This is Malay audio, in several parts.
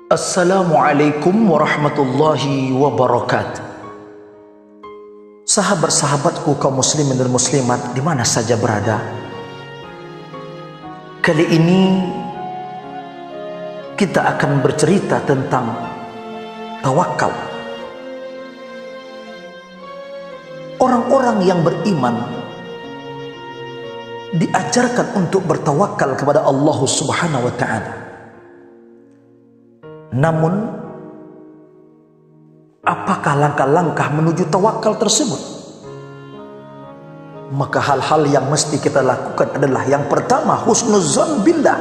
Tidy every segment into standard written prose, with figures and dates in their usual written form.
Assalamualaikum warahmatullahi wabarakatuh. Sahabat-sahabatku kaum muslimin dan muslimat di mana saja berada, kali ini kita akan bercerita tentang tawakal. Orang-orang yang beriman diajarkan untuk bertawakal kepada Allah Subhanahu wa ta'ala. Namun, apakah langkah-langkah menuju tawakal tersebut? Maka hal-hal yang mesti kita lakukan adalah yang pertama, husnuzan billah.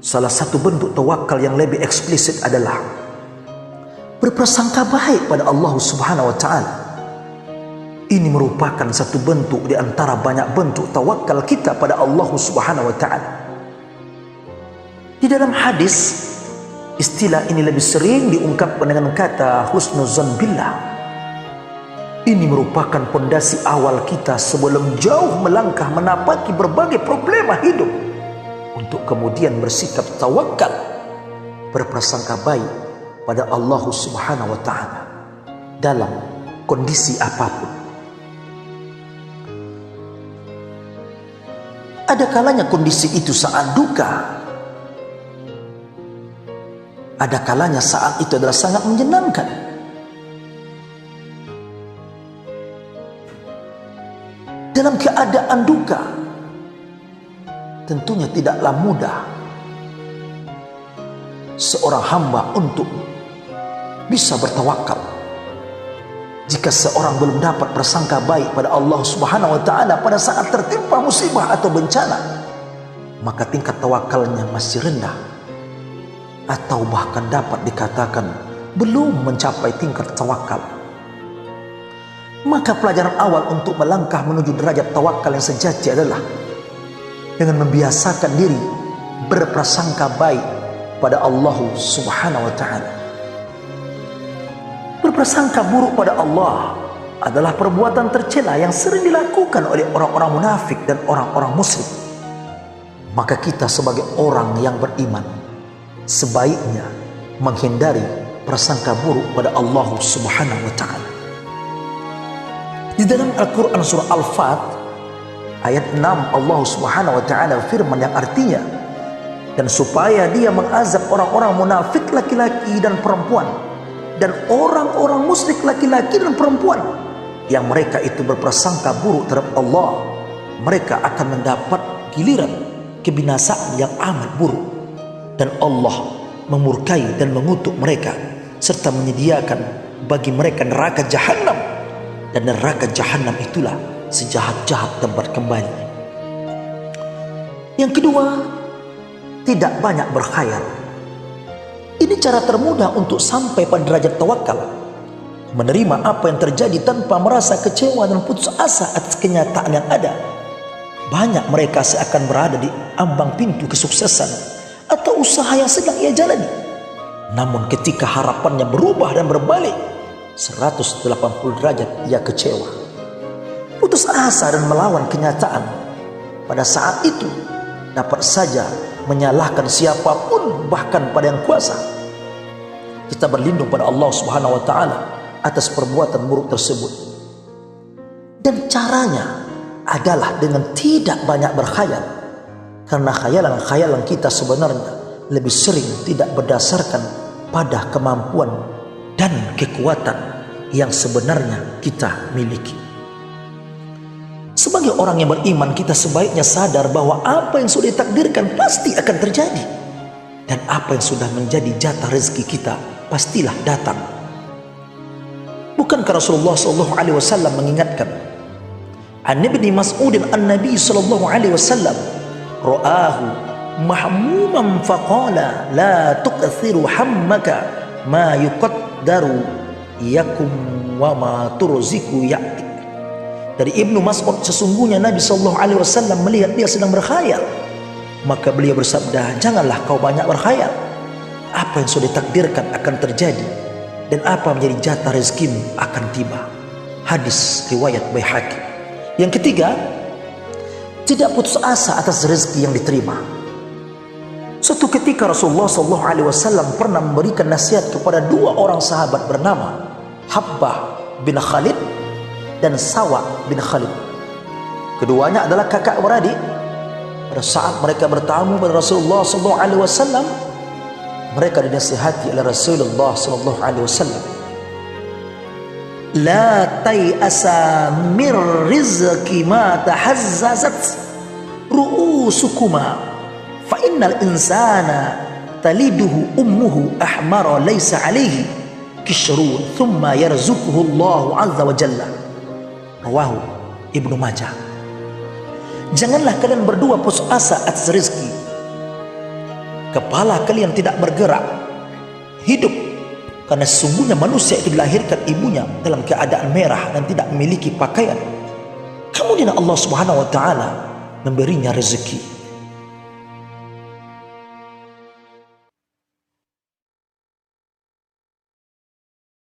Salah satu bentuk tawakal yang lebih eksplisit adalah berprasangka baik pada Allah Subhanahu wa ta'ala. Ini merupakan satu bentuk di antara banyak bentuk tawakal kita pada Allah Subhanahu wa ta'ala. Di dalam hadis, istilah ini lebih sering diungkapkan dengan kata husnuzan billah. Ini merupakan pondasi awal kita sebelum jauh melangkah menapaki berbagai problema hidup, untuk kemudian bersikap tawakal, berprasangka baik pada Allah Subhanahu wa ta'ala dalam kondisi apapun. Ada kalanya kondisi itu saat duka, ada kalanya saat itu adalah sangat menyenangkan. Dalam keadaan duka, tentunya tidaklah mudah seorang hamba untuk bisa bertawakal. Jika seorang belum dapat bersangka baik pada Allah Subhanahu wa ta'ala pada saat tertimpa musibah atau bencana, maka tingkat tawakalnya masih rendah, atau bahkan dapat dikatakan belum mencapai tingkat tawakal. Maka pelajaran awal untuk melangkah menuju derajat tawakal yang sejati adalah dengan membiasakan diri berprasangka baik pada Allah Subhanahu wa ta'ala. Berprasangka buruk pada Allah adalah perbuatan tercela yang sering dilakukan oleh orang-orang munafik dan orang-orang muslim. Maka kita sebagai orang yang beriman sebaiknya menghindari prasangka buruk pada Allah Subhanahu wa ta'ala. Di dalam Al-Quran surah Al-Fat ayat 6, Allah Subhanahu wa ta'ala firman yang artinya, dan supaya dia mengazab orang-orang munafik laki-laki dan perempuan, dan orang-orang musyrik laki-laki dan perempuan yang mereka itu berprasangka buruk terhadap Allah, mereka akan mendapat giliran kebinasaan yang amat buruk, dan Allah memurkai dan mengutuk mereka serta menyediakan bagi mereka neraka jahanam, dan neraka jahanam itulah sejahat-jahat tempat kembali. Yang kedua, tidak banyak berkhayal. Ini cara termudah untuk sampai pada derajat tawakal, menerima apa yang terjadi tanpa merasa kecewa dan putus asa atas kenyataan yang ada. Banyak mereka seakan berada di ambang pintu kesuksesan atau usaha yang sedang ia jalani. Namun ketika harapannya berubah dan berbalik 180 derajat, ia kecewa, putus asa dan melawan kenyataan. Pada saat itu dapat saja menyalahkan siapapun, bahkan pada yang kuasa. Kita berlindung pada Allah Subhanahu wa ta'ala atas perbuatan buruk tersebut. Dan caranya adalah dengan tidak banyak berkhayal, karena khayalan-khayalan kita sebenarnya lebih sering tidak berdasarkan pada kemampuan dan kekuatan yang sebenarnya kita miliki. Sebagai orang yang beriman, kita sebaiknya sadar bahwa apa yang sudah ditakdirkan pasti akan terjadi, dan apa yang sudah menjadi jatah rezeki kita pastilah datang. Bukankah Rasulullah SAW mengingatkan, an Ibni Mas'udin an-Nabi SAW ra'ahu mahmuman faqala la tuqthiru hammaka ma yuqaddaru yakum wa ma turziku ya'tik. Dari Ibnu Mas'ud, sesungguhnya Nabi SAW melihat dia sedang berkhayal, maka beliau bersabda, janganlah kau banyak berkhayal. Apa yang sudah ditakdirkan akan terjadi, dan apa menjadi jatah rezekimu akan tiba. Hadis riwayat Baihaqi. Yang ketiga, tidak putus asa atas rezeki yang diterima. Suatu Suatu ketika Rasulullah SAW pernah memberikan nasihat kepada dua orang sahabat bernama Habbah bin Khalid dan Sawa bin Khalid. Keduanya adalah kakak beradik. Pada saat mereka bertamu pada Rasulullah SAW, mereka dinasihati oleh Rasulullah SAW. La tay'asa mir rizqi ma tahazzazat ru'usukuma fa innal insana taliduhu ummuhu ahmara laysa alayhi kishrun thumma yarzuquhu Allah azza wa jalla. Rawahu Ibnu Majah. Janganlah kalian berdua putus asa atas rezeki. Kepala kalian tidak bergerak hidup, karena sesungguhnya manusia itu dilahirkan ibunya dalam keadaan merah dan tidak memiliki pakaian. Kemudian Allah Subhanahu wa taala memberinya rezeki.